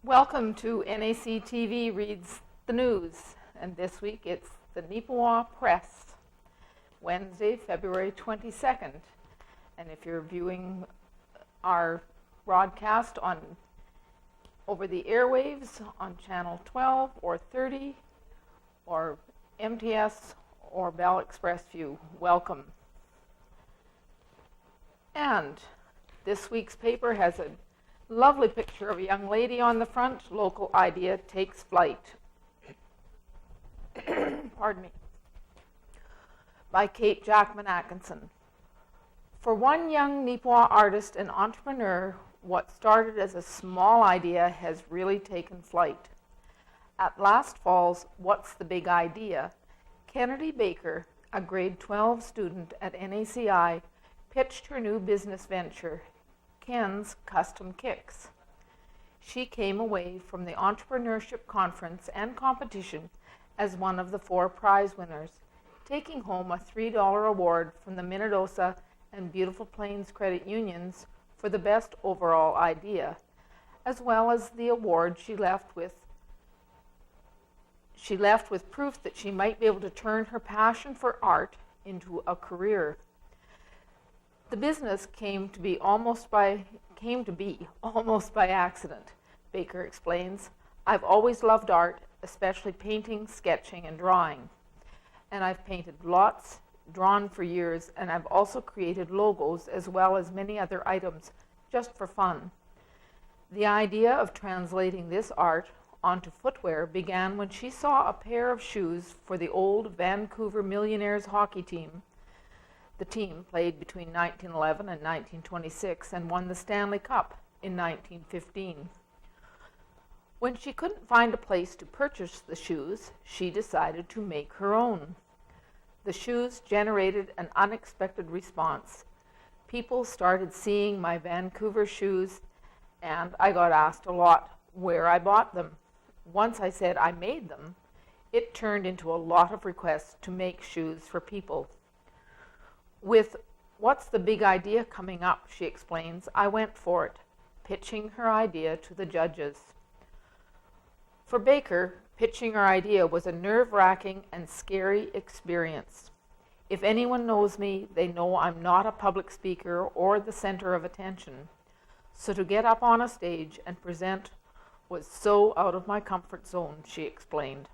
Welcome to NAC TV Reads the News, and this week it's the Neepawa Press, Wednesday, February 22nd. And if you're viewing our broadcast over the airwaves on channel 12 or 30 or MTS or Bell Express View, welcome. And this week's paper has a lovely picture of a young lady on the front. Local idea takes flight. Pardon me. By Kate Jackman Atkinson. For one young Neepawa artist and entrepreneur, what started as a small idea has really taken flight. At last fall's What's the Big Idea, Kennedy Baker, a grade 12 student at NACI, pitched her new business venture, Ken's Custom Kicks. She came away from the entrepreneurship conference and competition as one of the 4 prize winners, taking home a $3 award from the Minnedosa and Beautiful Plains Credit Unions for the best overall idea, as well as the award she left with proof that she might be able to turn her passion for art into a career. The business came to be almost by accident, Baker explains. I've always loved art, especially painting, sketching, and drawing. And I've painted lots, drawn for years, and I've also created logos as well as many other items just for fun. The idea of translating this art onto footwear began when she saw a pair of shoes for the old Vancouver Millionaires hockey team. The team played between 1911 and 1926 and won the Stanley Cup in 1915. When she couldn't find a place to purchase the shoes, she decided to make her own. The shoes generated an unexpected response. People started seeing my Vancouver shoes, and I got asked a lot where I bought them. Once I said I made them, it turned into a lot of requests to make shoes for people. With What's the Big Idea coming up, she explains, I went for it, pitching her idea to the judges. For Baker, pitching her idea was a nerve-wracking and scary experience. If anyone knows me, they know I'm not a public speaker or the center of attention. So to get up on a stage and present was so out of my comfort zone, she explained.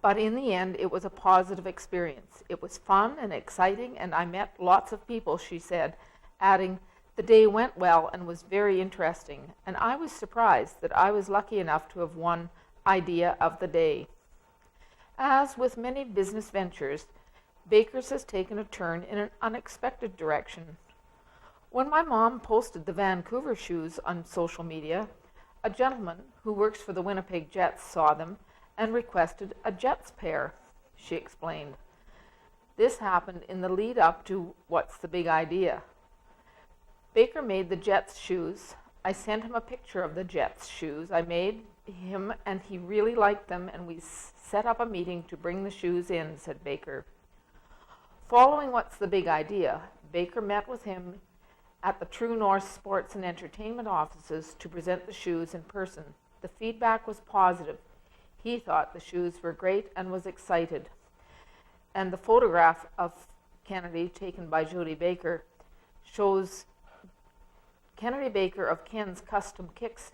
But in the end, it was a positive experience. It was fun and exciting, and I met lots of people, she said, adding, the day went well and was very interesting, and I was surprised that I was lucky enough to have won Idea of the Day. As with many business ventures, Baker's has taken a turn in an unexpected direction. When my mom posted the Vancouver shoes on social media, a gentleman who works for the Winnipeg Jets saw them and requested a Jets pair, she explained. This happened in the lead up to What's the Big Idea. Baker made the Jets shoes. I sent him a picture of the Jets shoes I made him, and he really liked them, and we set up a meeting to bring the shoes in, said Baker. Following What's the Big Idea, Baker met with him at the True North Sports and Entertainment offices to present the shoes in person. The feedback was positive. He thought the shoes were great and was excited. And the photograph of Kennedy, taken by Jody Baker, shows Kennedy Baker of Ken's Custom Kicks.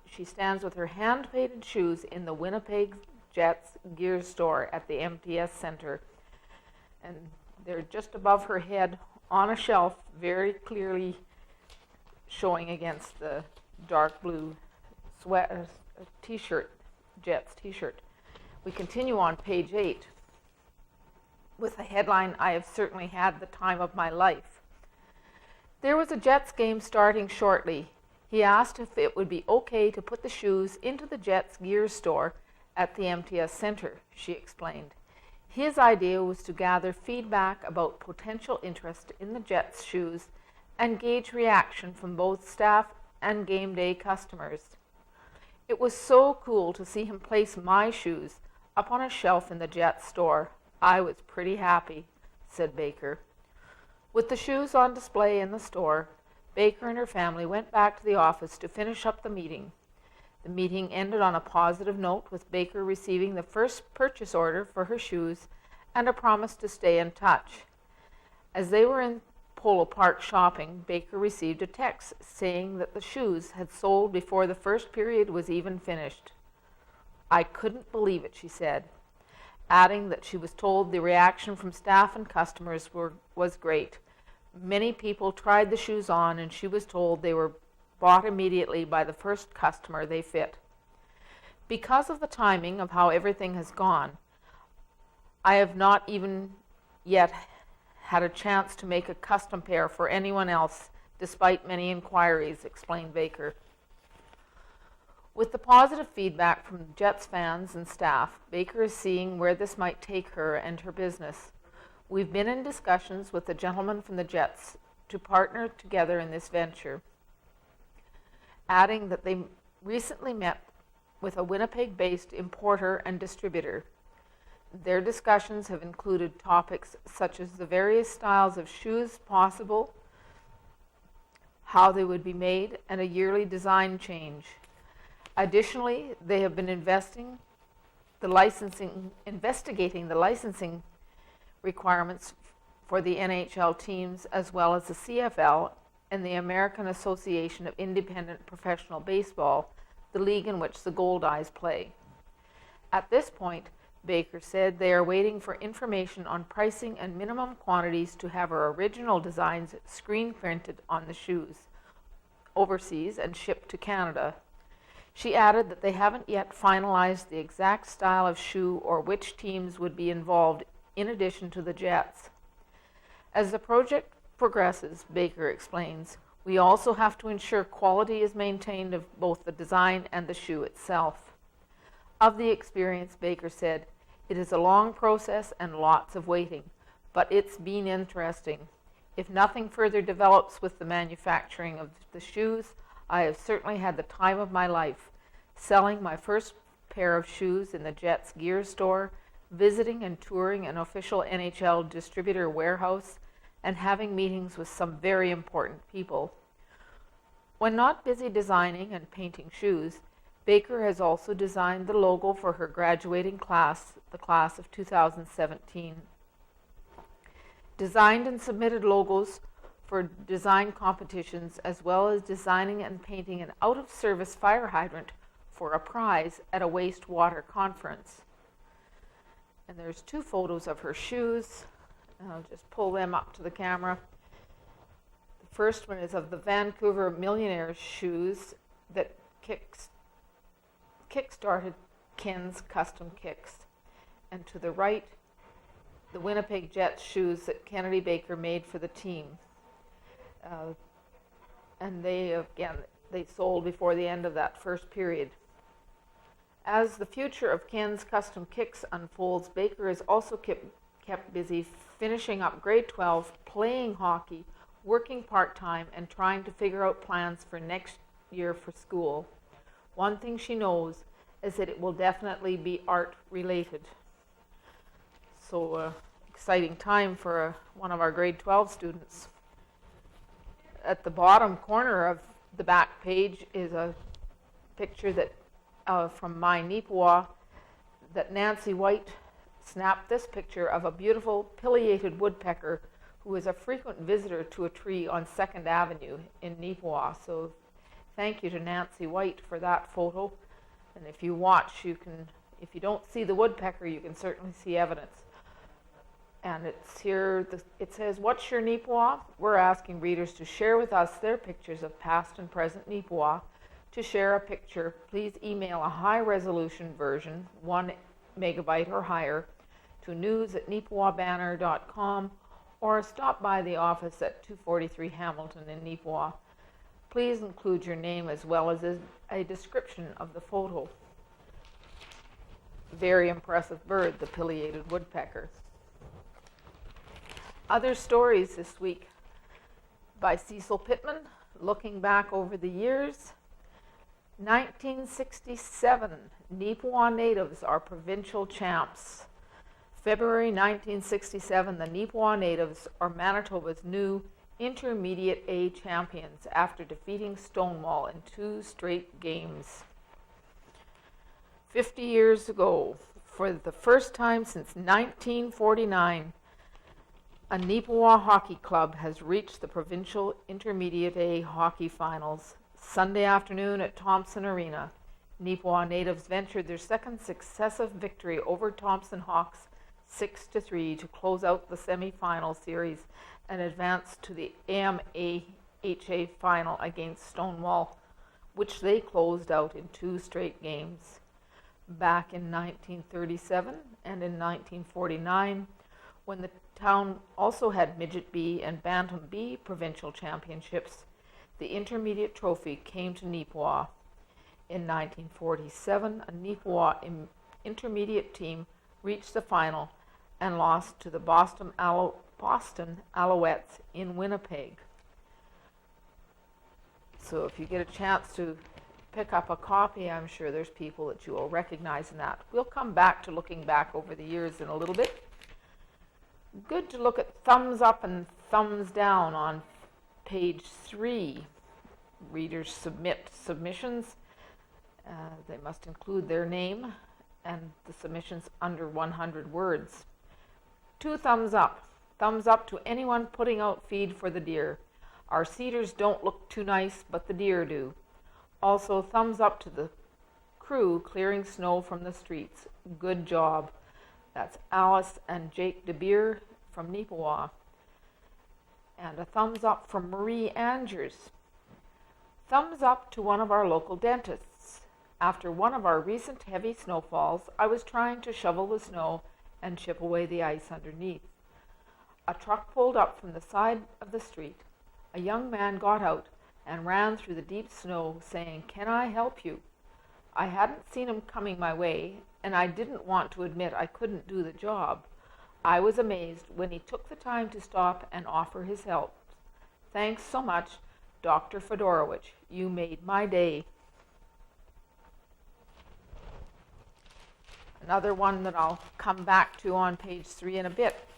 She stands with her hand-painted shoes in the Winnipeg Jets gear store at the MTS Center. And they're just above her head on a shelf, very clearly showing against the dark blue t-shirt. Jets t-shirt. We continue on page 8 with the headline, I have certainly had the time of my life. There was a Jets game starting shortly. He asked if it would be okay to put the shoes into the Jets gear store at the MTS Center, she explained. His idea was to gather feedback about potential interest in the Jets shoes and gauge reaction from both staff and game day customers. It was so cool to see him place my shoes up on a shelf in the Jets store. I was pretty happy, said Baker. With the shoes on display in the store, Baker and her family went back to the office to finish up the meeting. The meeting ended on a positive note, with Baker receiving the first purchase order for her shoes and a promise to stay in touch. As they were in Polo Park shopping, Baker received a text saying that the shoes had sold before the first period was even finished. "I couldn't believe it," she said, adding that she was told the reaction from staff and customers was great. Many people tried the shoes on, and she was told they were bought immediately by the first customer they fit. "Because of the timing of how everything has gone, I have not even yet had a chance to make a custom pair for anyone else, despite many inquiries," explained Baker. With the positive feedback from Jets fans and staff, Baker is seeing where this might take her and her business. "We've been in discussions with the gentleman from the Jets to partner together in this venture," adding that they recently met with a Winnipeg-based importer and distributor. Their discussions have included topics such as the various styles of shoes possible, how they would be made, and a yearly design change. Additionally, they have been investigating the licensing requirements for the NHL teams, as well as the CFL and the American Association of Independent Professional Baseball, the league in which the Goldeyes play. At this point, Baker said they are waiting for information on pricing and minimum quantities to have her original designs screen printed on the shoes overseas and shipped to Canada. She added that they haven't yet finalized the exact style of shoe or which teams would be involved in addition to the Jets. As the project progresses, Baker explains, "we also have to ensure quality is maintained of both the design and the shoe itself." Of the experience, Baker said, "It is a long process and lots of waiting, but it's been interesting. If nothing further develops with the manufacturing of the shoes, I have certainly had the time of my life, selling my first pair of shoes in the Jets gear store, visiting and touring an official NHL distributor warehouse, and having meetings with some very important people." When not busy designing and painting shoes, Baker has also designed the logo for her graduating class, the class of 2017. Designed and submitted logos for design competitions, as well as designing and painting an out-of-service fire hydrant for a prize at a wastewater conference. And there's two photos of her shoes, and I'll just pull them up to the camera. The first one is of the Vancouver Millionaires shoes that kick-started Ken's Custom Kicks. And to the right, the Winnipeg Jets shoes that Kennedy Baker made for the team. And they sold before the end of that first period. As the future of Ken's Custom Kicks unfolds, Baker is also kept busy finishing up grade 12, playing hockey, working part-time, and trying to figure out plans for next year for school. One thing she knows is that it will definitely be art-related. So, exciting time for one of our grade 12 students. At the bottom corner of the back page is a picture that from my Neepawa, that Nancy White snapped this picture of a beautiful pileated woodpecker who is a frequent visitor to a tree on 2nd Avenue in Neepawa. So thank you to Nancy White for that photo. And if you watch, if you don't see the woodpecker, you can certainly see evidence. And it's here, it says, "What's your Neepawa?" We're asking readers to share with us their pictures of past and present Neepawa. To share a picture, please email a high-resolution version, 1 megabyte or higher, to news@neepawabanner.com, or stop by the office at 243 Hamilton in Neepawa. Please include your name as well as a description of the photo. Very impressive bird, the pileated woodpecker. Other stories this week by Cecil Pittman, looking back over the years. 1967, Neepawa natives are provincial champs. February 1967, the Neepawa natives are Manitoba's new Intermediate A champions after defeating Stonewall in 2 straight games. 50 years ago, for the first time since 1949, a Neepawa hockey club has reached the provincial Intermediate A hockey finals. Sunday afternoon at Thompson Arena, Neepawa natives ventured their second successive victory over Thompson Hawks 6-3 to close out the semi-final series and advance to the AMAHA final against Stonewall, which they closed out in 2 straight games. Back in 1937 and in 1949, when the town also had Midget B and Bantam B provincial championships, the intermediate trophy came to Neepawa. In 1947, a Neepawa intermediate team reached the final and lost to the Boston Alouettes in Winnipeg. So if you get a chance to pick up a copy, I'm sure there's people that you will recognize in that. We'll come back to looking back over the years in a little bit. Good to look at thumbs up and thumbs down on page 3. Readers submit submissions. They must include their name and the submissions under 100 words. 2 thumbs up. Thumbs up to anyone putting out feed for the deer. Our cedars don't look too nice, but the deer do. Also, thumbs up to the crew clearing snow from the streets. Good job. That's Alice and Jake DeBeer from Neepawa. And a thumbs up from Marie Angers. Thumbs up to one of our local dentists. After one of our recent heavy snowfalls, I was trying to shovel the snow and chip away the ice underneath. A truck pulled up from the side of the street. A young man got out and ran through the deep snow saying, "Can I help you?" I hadn't seen him coming my way, and I didn't want to admit I couldn't do the job. I was amazed when he took the time to stop and offer his help. Thanks so much, Dr. Fedorowicz. You made my day. Another one that I'll come back to on page 3 in a bit.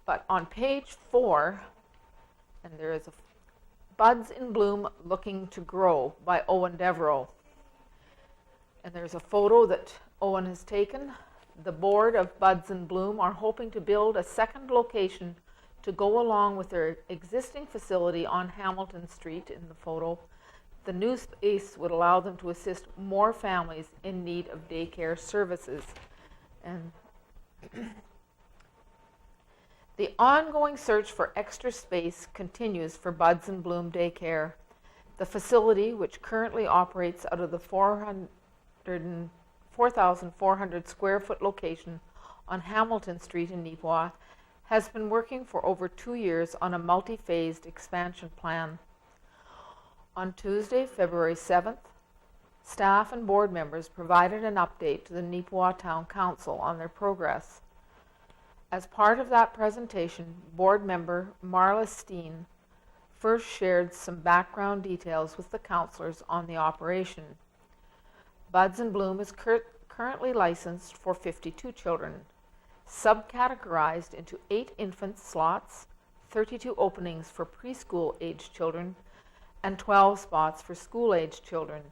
But on page 4, and there is a Buds in Bloom Looking to Grow by Owen Devereaux. And there's a photo that Owen has taken. The board of Buds in Bloom are hoping to build a second location to go along with their existing facility on Hamilton Street in the photo. The new space would allow them to assist more families in need of daycare services. And the ongoing search for extra space continues for Buds in Bloom Daycare. The facility, which currently operates out of the 4,400 square foot location on Hamilton Street in Neepawa, has been working for over 2 years on a multi-phased expansion plan. On Tuesday, February 7th, staff and board members provided an update to the Neepawa Town Council on their progress. As part of that presentation, board member Marla Steen first shared some background details with the councillors on the operation. Buds in Bloom is currently licensed for 52 children, subcategorized into 8 infant slots, 32 openings for preschool-aged children, and 12 spots for school-aged children.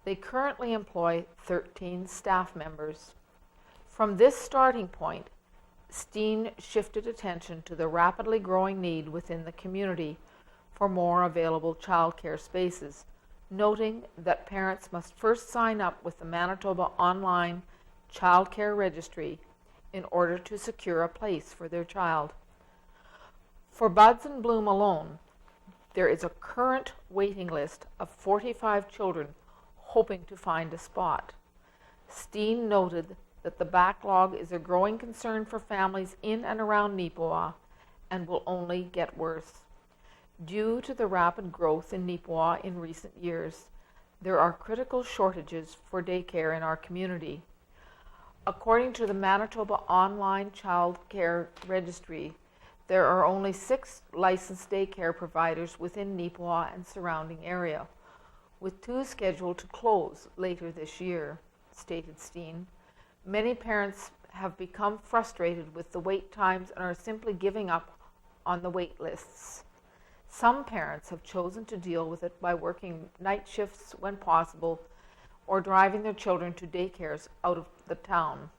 They currently employ 13 staff members. From this starting point, Steen shifted attention to the rapidly growing need within the community for more available childcare spaces, noting that parents must first sign up with the Manitoba Online Childcare Registry in order to secure a place for their child. For Buds in Bloom alone, there is a current waiting list of 45 children hoping to find a spot. Steen noted that the backlog is a growing concern for families in and around Neepawa and will only get worse. Due to the rapid growth in Neepawa in recent years, there are critical shortages for daycare in our community. According to the Manitoba Online Child Care Registry, there are only 6 licensed daycare providers within Neepawa and surrounding area, with 2 scheduled to close later this year, stated Steen. Many parents have become frustrated with the wait times and are simply giving up on the wait lists. Some parents have chosen to deal with it by working night shifts when possible or driving their children to daycares out of the town.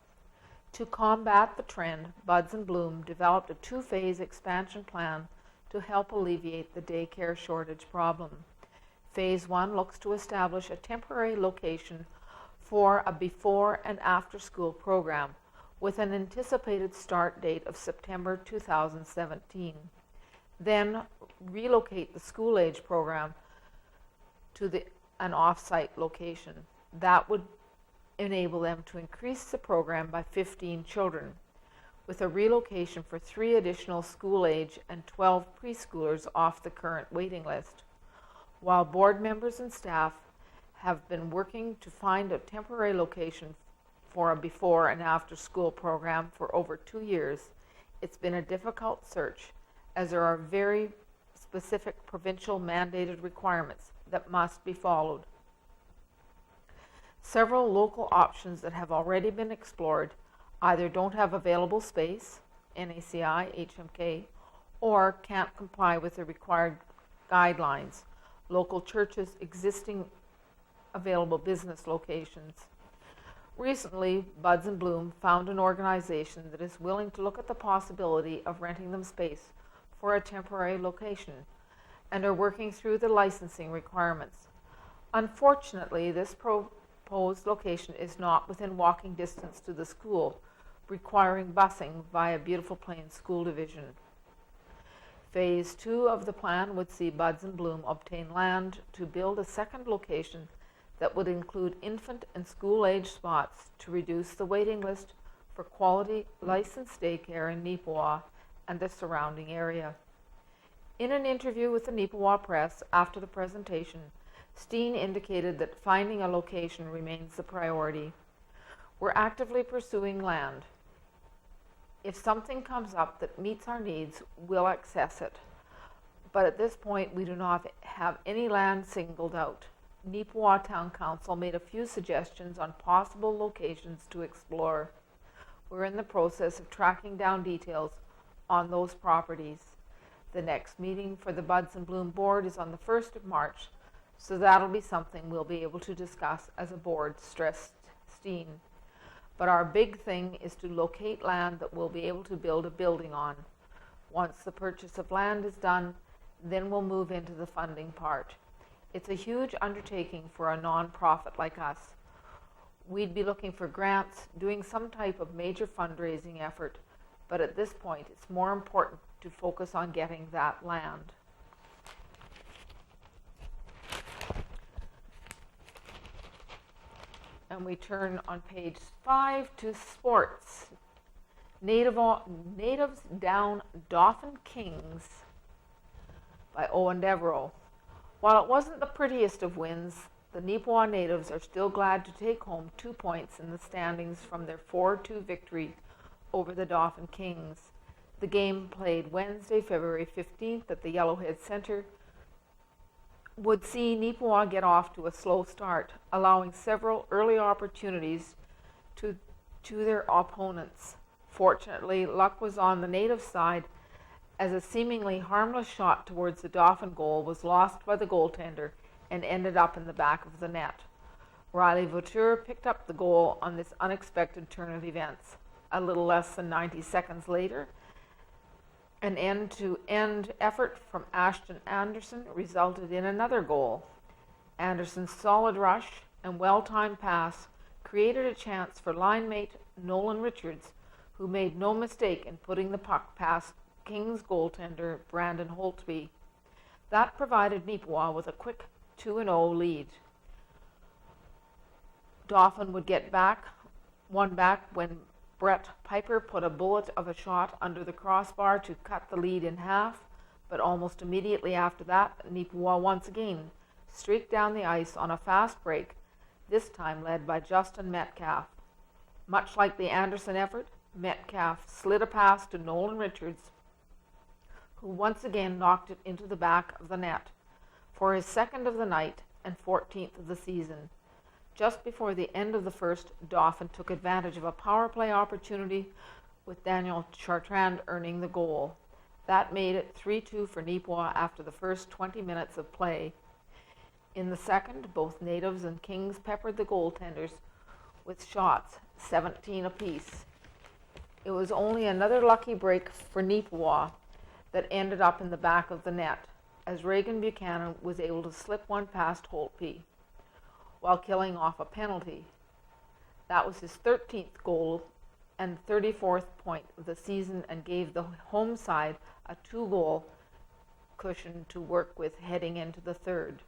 To combat the trend, Buds and Bloom developed a two-phase expansion plan to help alleviate the daycare shortage problem. Phase 1 looks to establish a temporary location for a before and after school program with an anticipated start date of September 2017. Then relocate the school-age program to an off-site location. That would enable them to increase the program by 15 children, with a relocation for 3 additional school-age and 12 preschoolers off the current waiting list. While board members and staff have been working to find a temporary location for a before and after school program for over 2 years, it's been a difficult search as there are very specific provincial mandated requirements that must be followed. Several local options that have already been explored either don't have available space, NACI, HMK, or can't comply with the required guidelines, local churches' existing available business locations. Recently, Buds and Bloom found an organization that is willing to look at the possibility of renting them space for a temporary location and are working through the licensing requirements. Unfortunately, this proposed location is not within walking distance to the school, requiring busing via Beautiful Plains School Division. Phase 2 of the plan would see Buds and Bloom obtain land to build a second location that would include infant and school-age spots to reduce the waiting list for quality licensed daycare in Neepawa and the surrounding area. In an interview with the Neepawa Press after the presentation, Steen indicated that finding a location remains the priority. We're actively pursuing land. If something comes up that meets our needs, we'll access it. But at this point, we do not have any land singled out. Neepawa Town Council made a few suggestions on possible locations to explore. We're in the process of tracking down details on those properties. The next meeting for the Buds and Bloom board is on the 1st of March, so that'll be something we'll be able to discuss as a board, stressed Steen. But our big thing is to locate land that we'll be able to build a building on. Once the purchase of land is done, then we'll move into the funding part. It's a huge undertaking for a non-profit like us. We'd be looking for grants, doing some type of major fundraising effort, but at this point, it's more important to focus on getting that land. And we turn on page 5 to sports. Natives down Dauphin Kings by Owen Devereaux. While it wasn't the prettiest of wins, the Neepawa natives are still glad to take home 2 points in the standings from their 4-2 victory over the Dauphin Kings. The game, played Wednesday, February 15th at the Yellowhead Centre, would see Neepawa get off to a slow start, allowing several early opportunities to their opponents. Fortunately, luck was on the native side as a seemingly harmless shot towards the Dauphin goal was lost by the goaltender and ended up in the back of the net. Riley Vauteur picked up the goal on this unexpected turn of events. A little less than 90 seconds later, an end-to-end effort from Ashton Anderson resulted in another goal. Anderson's solid rush and well-timed pass created a chance for line mate Nolan Richards, who made no mistake in putting the puck past Kings goaltender Brandon Holtby. That provided Neepawa with a quick 2-0 lead. Dauphin would get one back when Brett Piper put a bullet of a shot under the crossbar to cut the lead in half, but almost immediately after that, Neepawa once again streaked down the ice on a fast break, this time led by Justin Metcalf. Much like the Anderson effort, Metcalf slid a pass to Nolan Richards, who once again knocked it into the back of the net for his second of the night and 14th of the season. Just before the end of the first, Dauphin took advantage of a power play opportunity with Daniel Chartrand earning the goal. That made it 3-2 for Neepawa after the first 20 minutes of play. In the second, both natives and Kings peppered the goaltenders with shots, 17 apiece. It was only another lucky break for Neepawa that ended up in the back of the net, as Reagan Buchanan was able to slip one past Holtby while killing off a penalty. That was his 13th goal and 34th point of the season, and gave the home side a 2-goal cushion to work with heading into the third.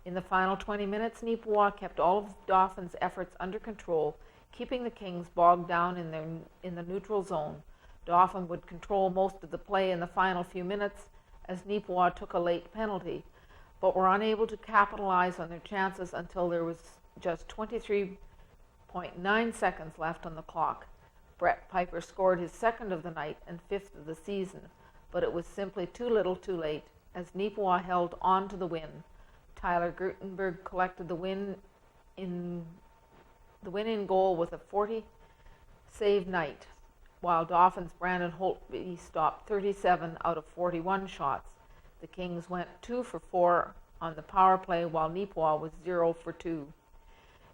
In the final 20 minutes, Neepawa kept all of Dawson's efforts under control, keeping the Kings bogged down in the neutral zone. Dauphin would control most of the play in the final few minutes as Neepawa took a late penalty, but were unable to capitalize on their chances until there was just 23.9 seconds left on the clock. Brett Piper scored his second of the night and 5th of the season, but it was simply too little too late as Neepawa held on to the win. Tyler Gutenberg collected the win-in goal with a 40-save night, while Dauphin's Brandon Holtby stopped 37 out of 41 shots. The Kings went 2 for 4 on the power play, while Neepawa was 0 for 2.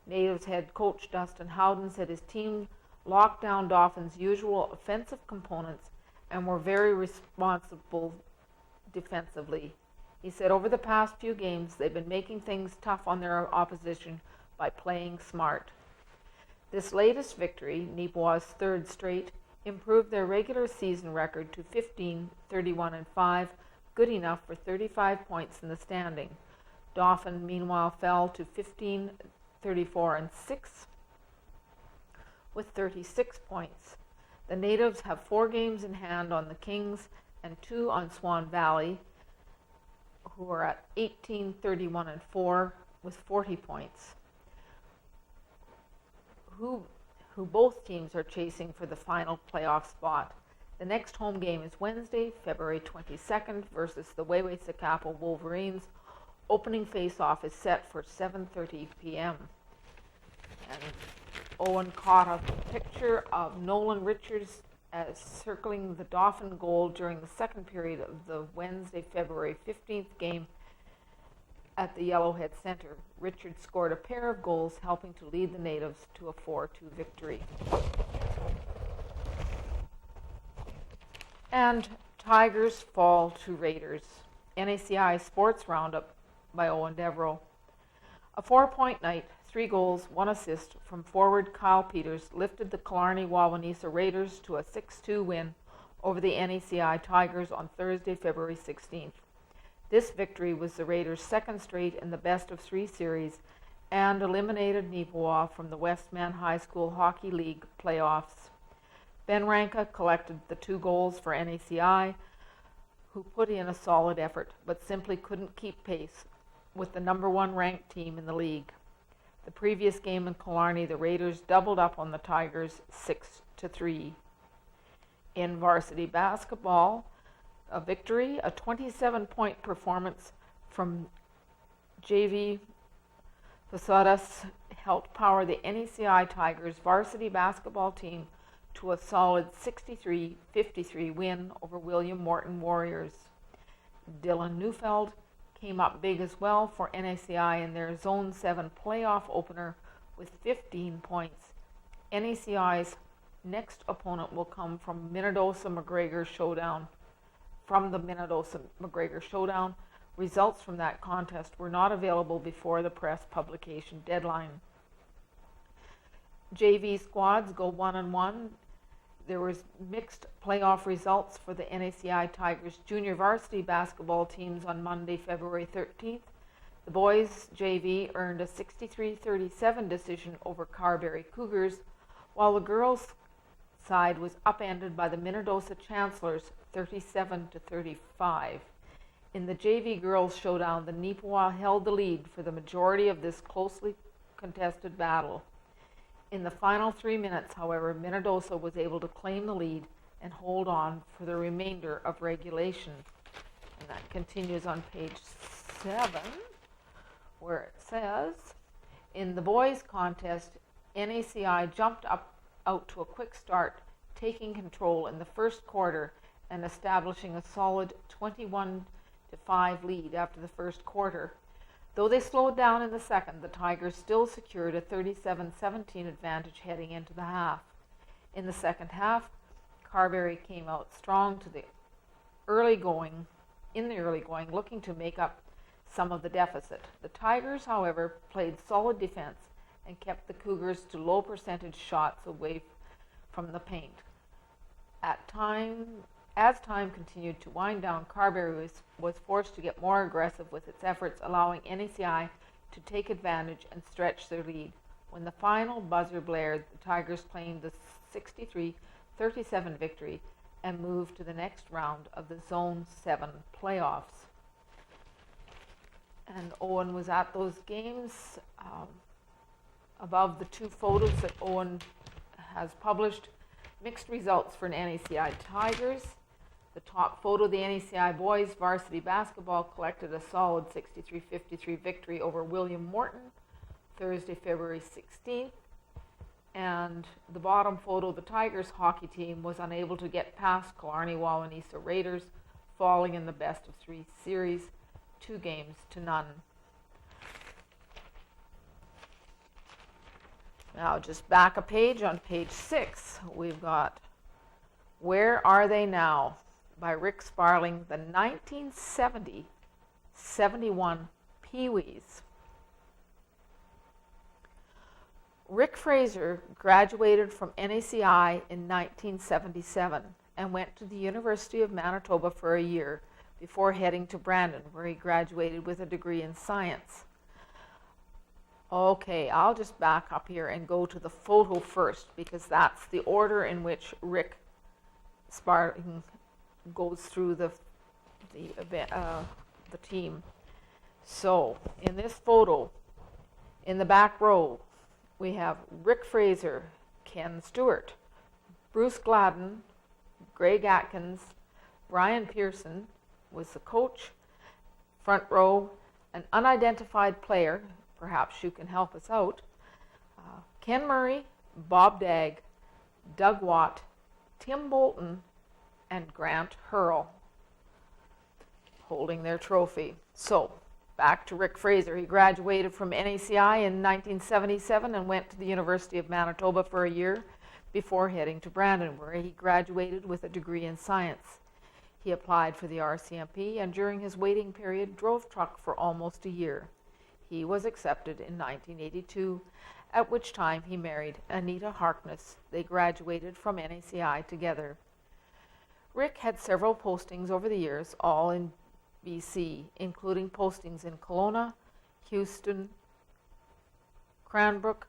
Natives head coach Dustin Howden said his team locked down Dauphin's usual offensive components and were very responsible defensively. He said over the past few games they've been making things tough on their opposition by playing smart. This latest victory, Neepawa's third straight, improved their regular season record to 15-31-5, good enough for 35 points in the standing. Dauphin, meanwhile, fell to 15-34-6 with 36 points. The Natives have 4 games in hand on the Kings and 2 on Swan Valley, who are at 18-31-4 with 40 points. Who both teams are chasing for the final playoff spot. The next home game is Wednesday, February 22nd versus the Wayway-Sakapo Wolverines. Opening face-off is set for 7:30 p.m. And Owen caught a picture of Nolan Richards as circling the Dauphin goal during the second period of the Wednesday, February 15th game at the Yellowhead Center. Richards scored a pair of goals, helping to lead the Natives to a 4-2 victory. And Tigers fall to Raiders. NACI Sports Roundup by Owen Devereaux. A 4-point night, 3 goals, 1 assist from forward Kyle Peters lifted the Killarney-Wawanesa Raiders to a 6-2 win over the NACI Tigers on Thursday, February 16th. This victory was the Raiders' second straight in the best-of-3 series and eliminated Neepawa from the Westman High School Hockey League playoffs. Ben Ranka collected the 2 goals for NACI, who put in a solid effort but simply couldn't keep pace with the number 1 ranked team in the league. The previous game in Killarney, the Raiders doubled up on the Tigers 6-3. In varsity basketball, a victory, a 27-point performance from JV Posadas helped power the NACI Tigers varsity basketball team to a solid 63-53 win over William Morton Warriors. Dylan Neufeld came up big as well for NACI in their Zone 7 playoff opener with 15 points. NACI's next opponent will come from the Minnedosa-McGregor Showdown. Results from that contest were not available before the press publication deadline. JV squads go 1-1. There was mixed playoff results for the NACI Tigers junior varsity basketball teams on Monday, February 13th. The boys JV earned a 63-37 decision over Carberry Cougars, while the girls side was upended by the Minnedosa Chancellors 37-35. In the JV girls showdown, the Neepawa held the lead for the majority of this closely contested battle. In the final 3 minutes, however, Minnedosa was able to claim the lead and hold on for the remainder of regulation. And that continues on page 7, where it says, in the boys' contest, NACI jumped out to a quick start, taking control in the first quarter and establishing a solid 21-5 lead after the first quarter. Though they slowed down in the second, the Tigers still secured a 37-17 advantage heading into the half. In the second half, Carberry came out strong in the early going, looking to make up some of the deficit. The Tigers, however, played solid defense and kept the Cougars to low percentage shots away from the paint. As time continued to wind down, Carberry was forced to get more aggressive with its efforts, allowing NACI to take advantage and stretch their lead. When the final buzzer blared, the Tigers claimed the 63-37 victory and moved to the next round of the Zone 7 playoffs. And Owen was at those games. Above the two photos that Owen has published, mixed results for NACI Tigers. The top photo, the NACI boys varsity basketball collected a solid 63-53 victory over William Morton Thursday, February 16th. And the bottom photo, the Tigers hockey team was unable to get past Killarney-Wawanesa Raiders, falling in the best of three series, 2-0. Now just back a page, on page 6, we've got Where Are They Now? By Rick Sparling, the 1970-71 Pee-wees. Rick Fraser graduated from NACI in 1977 and went to the University of Manitoba for a year before heading to Brandon, where he graduated with a degree in science. Okay, I'll just back up here and go to the photo first, because that's the order in which Rick Sparling goes through the team. So, in this photo, in the back row, we have Rick Fraser, Ken Stewart, Bruce Gladden, Greg Atkins, Brian Pearson was the coach. Front row, an unidentified player, perhaps you can help us out, Ken Murray, Bob Dagg, Doug Watt, Tim Bolton, and Grant Hurl holding their trophy. So, back to Rick Fraser. He graduated from NACI in 1977 and went to the University of Manitoba for a year before heading to Brandon, where he graduated with a degree in science. He applied for the RCMP and during his waiting period drove truck for almost a year. He was accepted in 1982, at which time he married Anita Harkness. They graduated from NACI together. Rick had several postings over the years, all in BC, including postings in Kelowna, Houston, Cranbrook,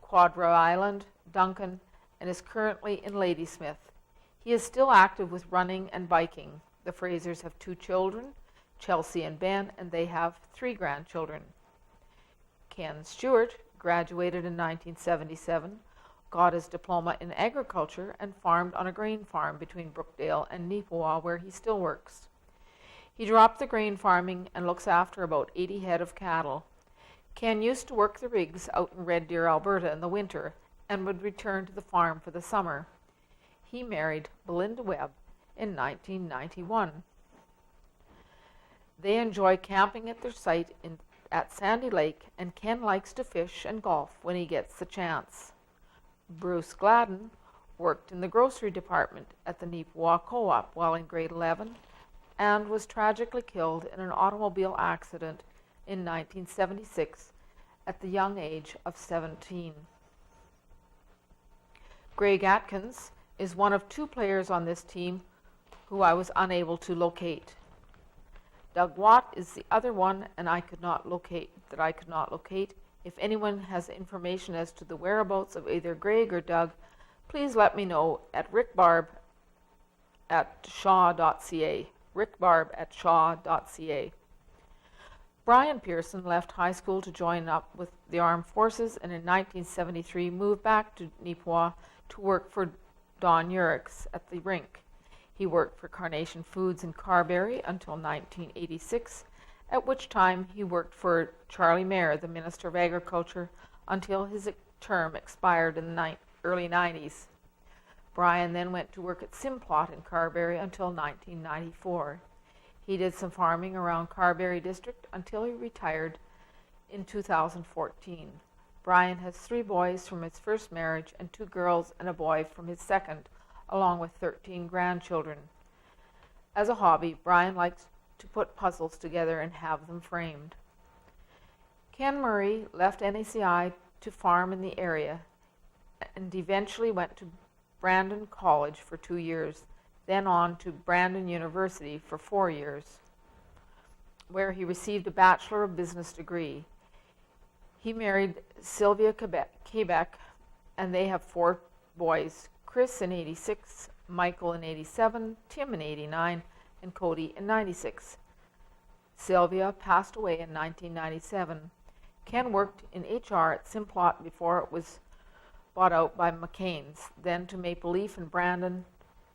Quadra Island, Duncan, and is currently in Ladysmith. He is still active with running and biking. The Frasers have 2 children, Chelsea and Ben, and they have 3 grandchildren. Ken Stewart graduated in 1977, got his diploma in agriculture, and farmed on a grain farm between Brookdale and Neepawa, where he still works. He dropped the grain farming and looks after about 80 head of cattle. Ken used to work the rigs out in Red Deer, Alberta in the winter and would return to the farm for the summer. He married Belinda Webb in 1991. They enjoy camping at their site at Sandy Lake, and Ken likes to fish and golf when he gets the chance. Bruce Gladden worked in the grocery department at the Neepawa Co-op while in grade 11 and was tragically killed in an automobile accident in 1976 at the young age of 17. Greg Atkins is one of 2 players on this team who I was unable to locate. Doug Watt is the other one and I could not locate. If anyone has information as to the whereabouts of either Greg or Doug, please let me know at rickbarb@shaw.ca. rickbarb@shaw.ca. Brian Pearson left high school to join up with the armed forces and in 1973 moved back to Neepawa to work for Don Urix at the rink. He worked for Carnation Foods in Carberry until 1986, at which time he worked for Charlie Mayer, the Minister of Agriculture, until his term expired in the early 90s. Brian then went to work at Simplot in Carberry until 1994. He did some farming around Carberry District until he retired in 2014. Brian has 3 boys from his first marriage and 2 girls and a boy from his second, along with 13 grandchildren. As a hobby, Brian likes to put puzzles together and have them framed. Ken Murray left NACI to farm in the area and eventually went to Brandon College for 2 years, then on to Brandon University for 4 years, where he received a Bachelor of Business degree. He married Sylvia Quebec, and they have 4 boys, Chris in 86, Michael in 87, Tim in 89, and Cody in 96. Sylvia passed away in 1997. Ken worked in HR at Simplot before it was bought out by McCain's, then to Maple Leaf in Brandon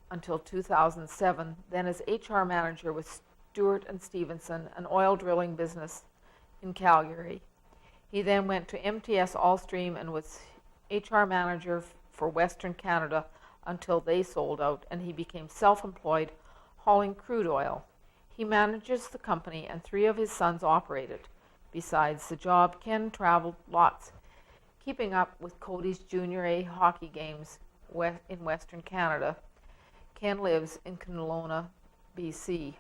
until 2007, then as HR manager with Stewart and Stevenson, an oil drilling business in Calgary. He then went to MTS Allstream and was HR manager for Western Canada until they sold out, and he became self-employed hauling crude oil. He manages the company and 3 of his sons operate it. Besides the job, Ken traveled lots, keeping up with Cody's Junior A hockey games in Western Canada. Ken lives in Kelowna, BC.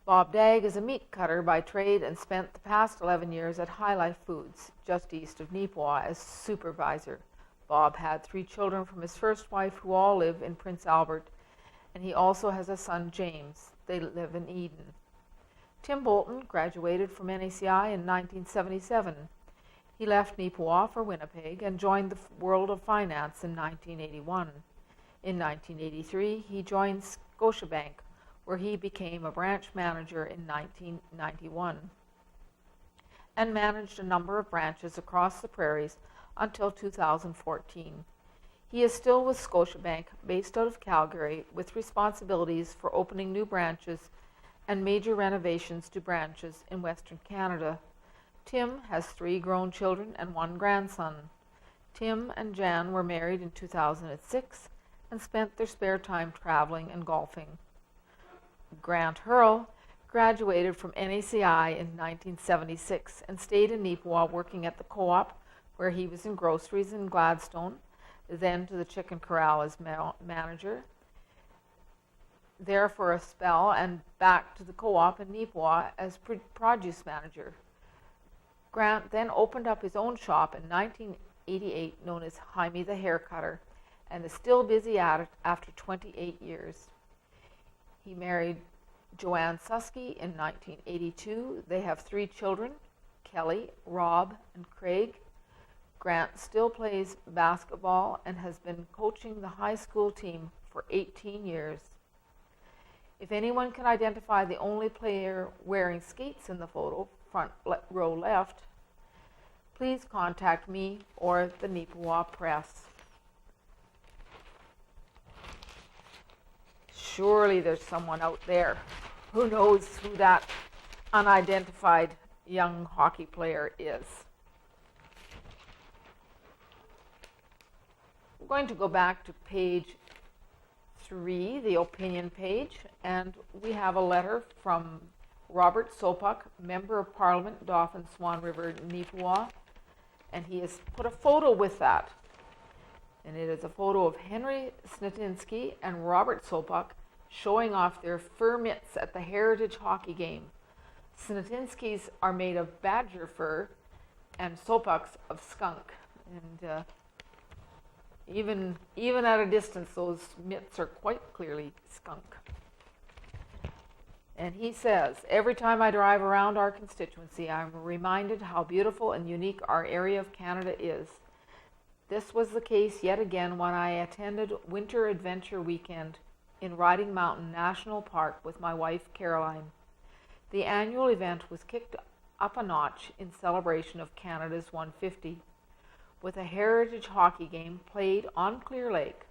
Bob Dagg is a meat cutter by trade and spent the past 11 years at High Life Foods, just east of Neepawa, as supervisor. Bob had 3 children from his first wife who all live in Prince Albert, and he also has a son, James. They live in Eden. Tim Bolton graduated from NACI in 1977. He left Neepawa for Winnipeg and joined the world of finance in 1981. In 1983, he joined Scotiabank, where he became a branch manager in 1991 and managed a number of branches across the prairies until 2014. He is still with Scotiabank, based out of Calgary, with responsibilities for opening new branches and major renovations to branches in Western Canada. Tim has 3 grown children and 1 grandson. Tim and Jan were married in 2006 and spent their spare time traveling and golfing. Grant Hurl graduated from NACI in 1976 and stayed in Neepawa working at the co-op, where he was in groceries in Gladstone, then to the Chicken Corral as manager, there for a spell, and back to the co-op in Neepawa as produce manager. Grant then opened up his own shop in 1988 known as Jaime the Hair Cutter, and is still busy at it after 28 years. He married Joanne Susky in 1982. They have 3 children, Kelly, Rob, and Craig. Grant still plays basketball and has been coaching the high school team for 18 years. If anyone can identify the only player wearing skates in the photo, front row left, please contact me or the Neepawa Press. Surely there's someone out there who knows who that unidentified young hockey player is. We're going to go back to page 3, the opinion page, and we have a letter from Robert Sopuck, Member of Parliament, Dauphin, Swan River, Neepawa, and he has put a photo with that. And it is a photo of Henry Snitinsky and Robert Sopuck showing off their fur mitts at the Heritage Hockey game. Snitinsky's are made of badger fur and Sopuck's of skunk. And even at a distance, those mitts are quite clearly skunk. And he says, every time I drive around our constituency, I'm reminded how beautiful and unique our area of Canada is. This was the case yet again when I attended Winter Adventure Weekend in Riding Mountain National Park with my wife, Caroline. The annual event was kicked up a notch in celebration of Canada's 150, with a heritage hockey game played on Clear Lake.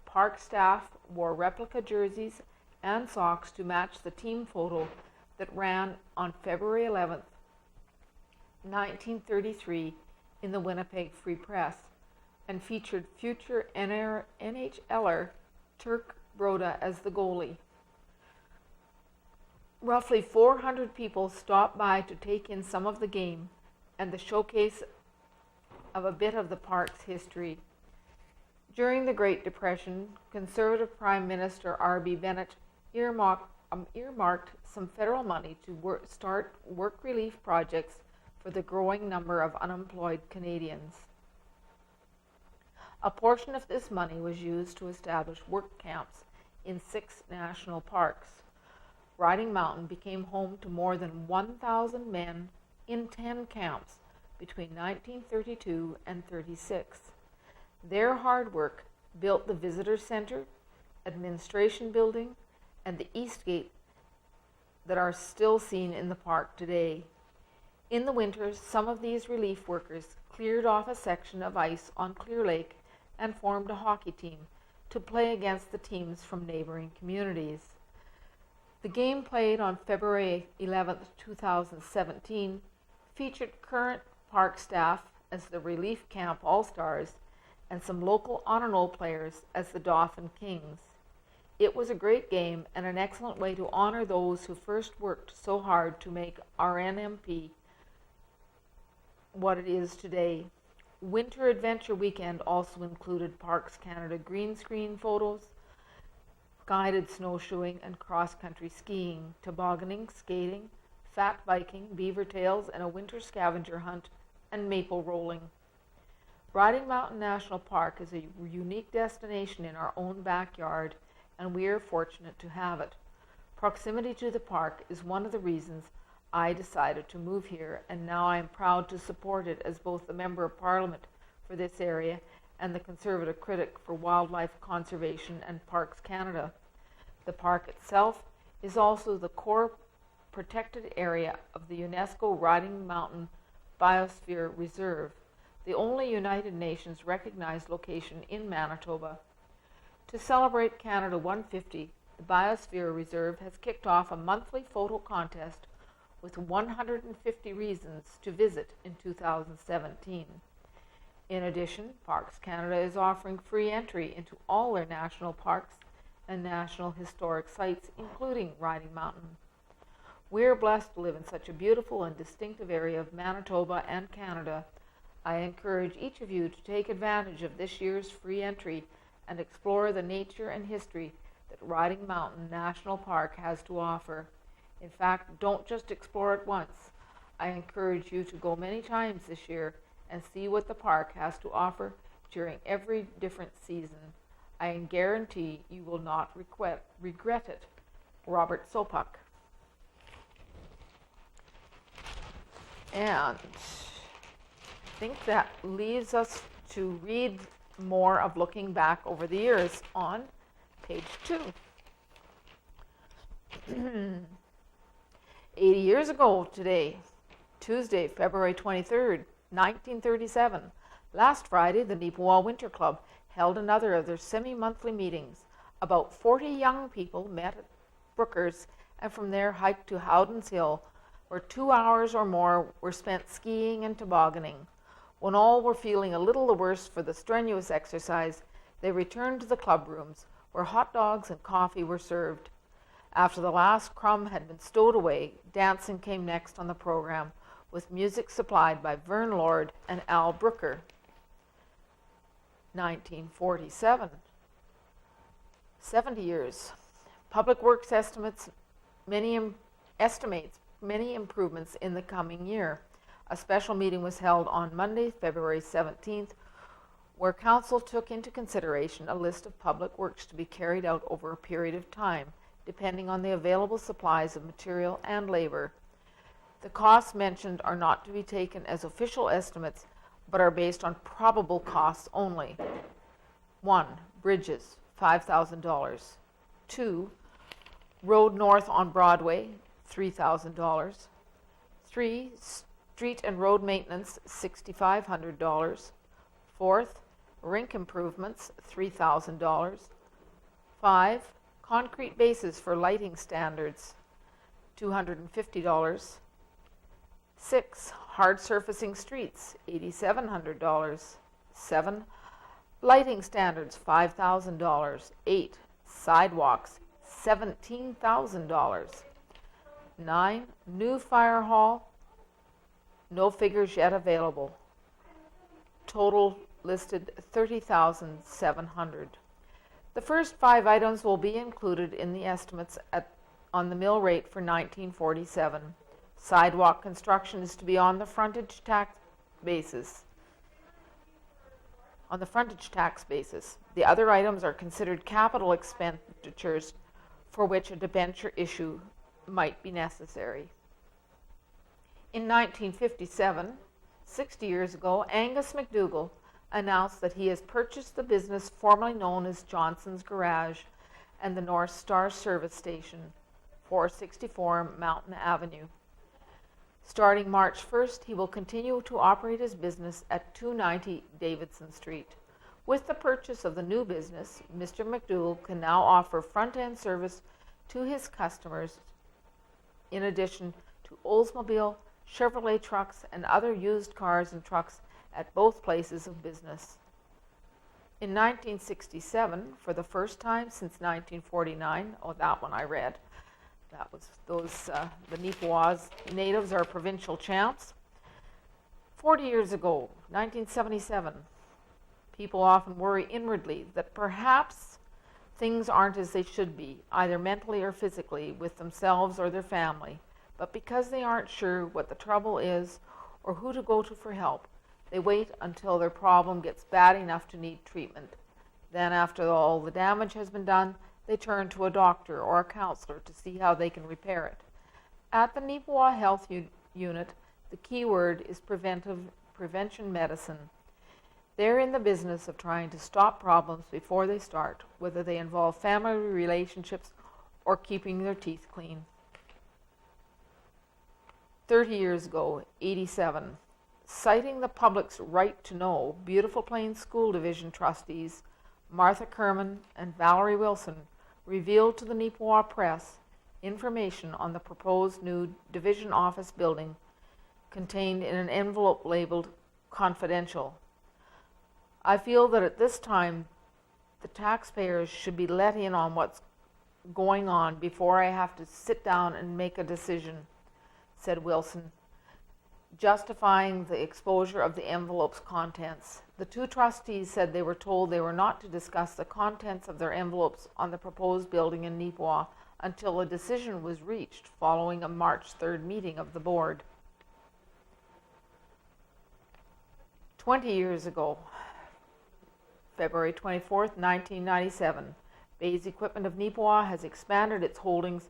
Park staff wore replica jerseys and socks to match the team photo that ran on February 11th, 1933 in the Winnipeg Free Press. and featured future NHLer Turk Broda as the goalie. Roughly 400 people stopped by to take in some of the game and the showcase of a bit of the park's history. During the Great Depression, Conservative Prime Minister R.B. Bennett earmarked some federal money to start work relief projects for the growing number of unemployed Canadians. A portion of this money was used to establish work camps in 6 national parks. Riding Mountain became home to more than 1,000 men in 10 camps between 1932 and 36. Their hard work built the Visitor Center, Administration Building, and the East Gate that are still seen in the park today. In the winters, some of these relief workers cleared off a section of ice on Clear Lake and formed a hockey team to play against the teams from neighboring communities. The game, played on February 11, 2017, featured current park staff as the Relief Camp All-Stars and some local honor roll players as the Dauphin Kings. It was a great game and an excellent way to honor those who first worked so hard to make RNMP what it is today. Winter Adventure Weekend also included Parks Canada green screen photos, guided snowshoeing and cross-country skiing, tobogganing, skating, fat biking, beaver tails, and a winter scavenger hunt, and maple rolling. Riding Mountain National Park is a unique destination in our own backyard, and we are fortunate to have it. Proximity to the park is one of the reasons I decided to move here, and now I am proud to support it as both the Member of Parliament for this area and the Conservative critic for Wildlife Conservation and Parks Canada. The park itself is also the core protected area of the UNESCO Riding Mountain Biosphere Reserve, the only United Nations recognized location in Manitoba. To celebrate Canada 150, the Biosphere Reserve has kicked off a monthly photo contest with 150 reasons to visit in 2017. In addition, Parks Canada is offering free entry into all their national parks and national historic sites, including Riding Mountain. We are blessed to live in such a beautiful and distinctive area of Manitoba and Canada. I encourage each of you to take advantage of this year's free entry and explore the nature and history that Riding Mountain National Park has to offer. In fact, don't just explore it once. I encourage you to go many times this year and see what the park has to offer during every different season. I guarantee you will not regret it. Robert Sopuck. And I think that leaves us to read more of Looking Back Over the Years on page 2. 80 years ago today, Tuesday, February 23rd, 1937, last Friday, the Neepawa Winter Club held another of their semi-monthly meetings. About 40 young people met at Brooker's and from there hiked to Howden's Hill, where 2 hours or more were spent skiing and tobogganing. When all were feeling a little the worse for the strenuous exercise, they returned to the club rooms, where hot dogs and coffee were served. After the last crumb had been stowed away, dancing came next on the program, with music supplied by Vern Lord and Al Brooker. 1947. 70 years. Public Works estimates many improvements in the coming year. A special meeting was held on Monday, February 17th, where Council took into consideration a list of public works to be carried out over a period of time, depending on the available supplies of material and labor. The costs mentioned are not to be taken as official estimates, but are based on probable costs only. 1. Bridges, $5,000. 2. Road north on Broadway, $3,000. 3. Street and road maintenance, $6,500. 4th, rink improvements, $3,000. 5. Concrete bases for lighting standards, $250. 6. Hard surfacing streets, $8,700. 7. Lighting standards, $5,000. 8. Sidewalks, $17,000. 9. New fire hall, no figures yet available. Total listed $30,700. The first 5 items will be included in the estimates on the mill rate for 1947. Sidewalk construction is to be on the frontage tax basis. The other items are considered capital expenditures for which a debenture issue might be necessary. In 1957, 60 years ago, Angus McDougall announced that he has purchased the business formerly known as Johnson's Garage and the North Star Service Station, 464 Mountain Avenue. Starting March 1st, he will continue to operate his business at 290 Davidson Street. With the purchase of the new business, Mr. McDougall can now offer front-end service to his customers in addition to Oldsmobile, Chevrolet trucks, and other used cars and trucks at both places of business. In 1967, for the first time since 1949, that one I read, that was the Neepawa's natives are provincial champs. 40 years ago, 1977, people often worry inwardly that perhaps things aren't as they should be, either mentally or physically, with themselves or their family. But because they aren't sure what the trouble is or who to go to for help, they wait until their problem gets bad enough to need treatment. Then, after all the damage has been done, they turn to a doctor or a counselor to see how they can repair it. At the Neepawa Health Unit, the key word is prevention medicine. They're in the business of trying to stop problems before they start, whether they involve family relationships or keeping their teeth clean. 30 years ago, 87, citing the public's right to know, Beautiful Plains School Division trustees Martha Kerman and Valerie Wilson revealed to the Neepawa Press information on the proposed new division office building contained in an envelope labeled confidential. I feel that at this time the taxpayers should be let in on what's going on before I have to sit down and make a decision, said Wilson, justifying the exposure of the envelope's contents. The 2 trustees said they were told they were not to discuss the contents of their envelopes on the proposed building in Neepawa until a decision was reached following a March 3rd meeting of the board. 20 years ago, February 24th, 1997, Bayes Equipment of Neepawa has expanded its holdings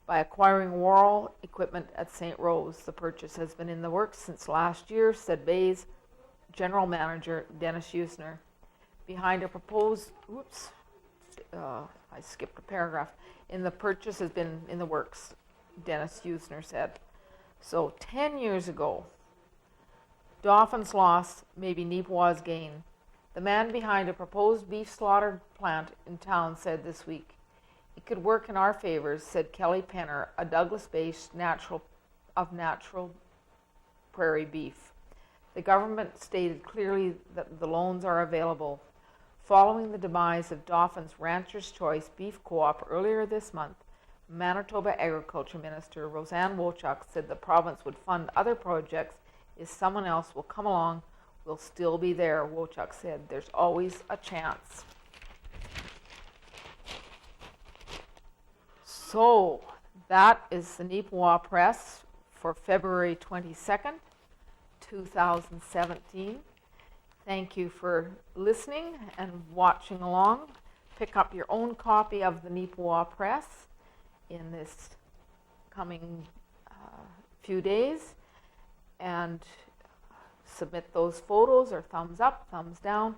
by acquiring Worrell equipment at St. Rose. The purchase has been in the works since last year, said Bayes General Manager Dennis Usner. Behind a proposed, I skipped a paragraph. The purchase has been in the works, Dennis Usner said. So 10 years ago, Dawson's loss may be Neepawa's gain. The man behind a proposed beef slaughter plant in town said this week, "It could work in our favor," said Kelly Penner, a Douglas-based natural prairie beef. The government stated clearly that the loans are available. Following the demise of Dawson's Rancher's Choice Beef Co-op earlier this month, Manitoba Agriculture Minister Roseanne Wochuk said the province would fund other projects if someone else will come along. We'll still be there, Wochuk said. There's always a chance. So that is the Neepawa Press for February 22nd, 2017. Thank you for listening and watching along. Pick up your own copy of the Neepawa Press in this coming few days and submit those photos or thumbs up, thumbs down.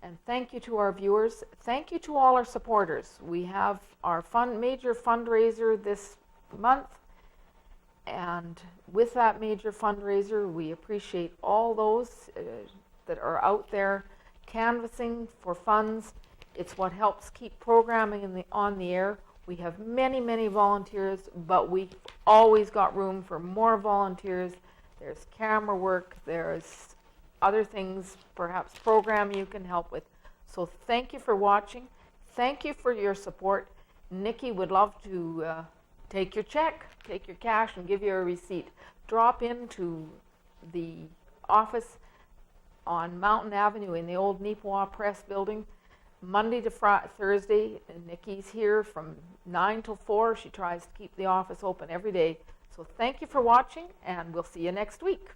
And thank you to our viewers. Thank you to all our supporters. We have our major fundraiser this month. And with that major fundraiser, we appreciate all those that are out there canvassing for funds. It's what helps keep programming on the air. We have many, many volunteers, but we've always got room for more volunteers. There's camera work, there's other things, perhaps programming you can help with. So thank you for watching. Thank you for your support. Nikki would love to take your check, take your cash, and give you a receipt. Drop into the office on Mountain Avenue in the old Neepawa Press building, Monday to Thursday. And Nikki's here from 9 till 4. She tries to keep the office open every day. So thank you for watching, and we'll see you next week.